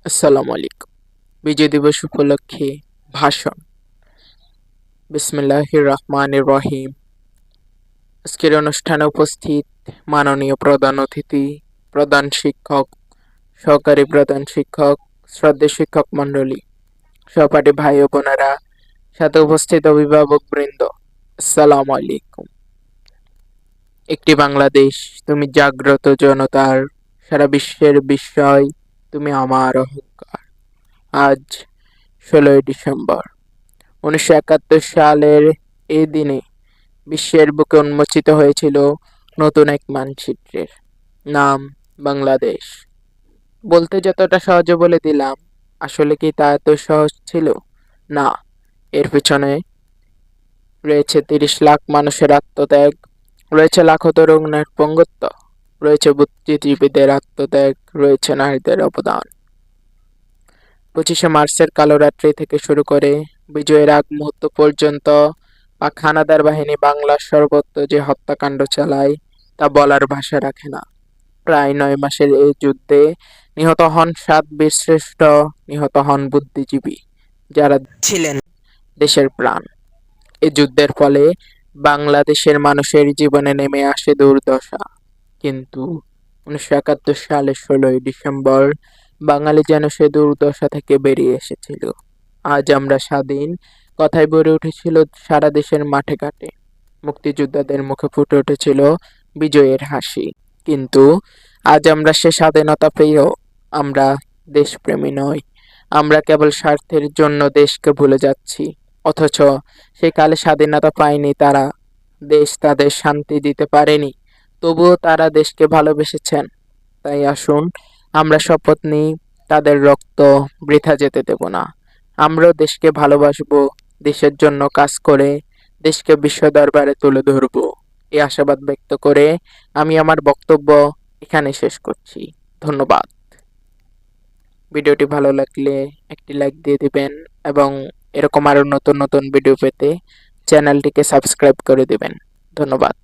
আসসালামু আলাইকুম। বিজয় দিবস উপলক্ষে ভাষণ। বিসমিল্লাহির রহমানির রহিম। আজকের অনুষ্ঠানে উপস্থিত মাননীয় প্রধান অতিথি, প্রধান শিক্ষক, সহকারী প্রধান শিক্ষক, শ্রদ্ধেয় শিক্ষক মণ্ডলী, সহপাঠী ভাই ও বোনেরা, সাথে উপস্থিত অভিভাবক বৃন্দ, আসসালামু আলাইকুম। একটি বাংলাদেশ, তুমি জাগ্রত জনতার, সারা বিশ্বের বিস্ময়, তুমি আমার অহংকার। আজ 16ই ডিসেম্বর 1971 সালের এই দিনে বিশ্বের বুকে উন্মোচিত হয়েছিল নতুন এক মানচিত্রের নাম বাংলাদেশ। বলতে যতটা সহজে বলে দিলাম, আসলে কি তা এত সহজ ছিল? না। এর পেছনে রয়েছে 30 লাখ মানুষের আত্মত্যাগ, রয়েছে লাখো তরুণের পঙ্গুত্ব, রয়েছে বুদ্ধিজীবীদের আত্মত্যাগ, রয়েছে নারীদের অবদান। 25শে মার্চের কালো রাত্রি থেকে শুরু করে বিজয়ের আগ মুহূর্ত পর্যন্ত পাক হানাদার বাহিনী বাংলার সর্বত্র যে হত্যাকাণ্ড চালায় তা বলার ভাষা রাখে না। প্রায় 9 মাসের এই যুদ্ধে নিহত হন 7 বীরশ্রেষ্ঠ, নিহত হন বুদ্ধিজীবী, যারা ছিলেন দেশের প্রাণ। এই যুদ্ধের ফলে বাংলাদেশের মানুষের জীবনে নেমে আসে দুর্দশা। কিন্তু 1971 সালের 16ই ডিসেম্বর বাঙালি যেন সে দুর্দশা থেকে বেরিয়ে এসেছিল। আজ আমরা স্বাধীন, কথায় ভরে উঠেছিল সারা দেশের মাঠে ঘাটে। মুক্তিযোদ্ধাদের মুখে ফুটে উঠেছিল বিজয়ের হাসি। কিন্তু আজ আমরা সে স্বাধীনতা পেয়েও আমরা দেশপ্রেমী নই। আমরা কেবল স্বার্থের জন্য দেশকে ভুলে যাচ্ছি। অথচ সেকালে স্বাধীনতা পায়নি তারা, দেশ তাদের শান্তি দিতে পারেনি, তবুও তারা দেশকে ভালোবেসেছেন। তাই আসুন আমরা শপথ নিই, তাদের রক্ত বৃথা যেতে দেব না। আমরাও দেশকে ভালোবাসবো, দেশের জন্য কাজ করে দেশকে বিশ্ব দরবারে তুলে ধরবো। এই আশাবাদ ব্যক্ত করে আমি আমার বক্তব্য এখানে শেষ করছি। ধন্যবাদ। ভিডিওটি ভালো লাগলে একটি লাইক দিয়ে দিবেন এবং এরকম আরো নতুন নতুন ভিডিও পেতে চ্যানেলটিকে সাবস্ক্রাইব করে দিবেন। ধন্যবাদ।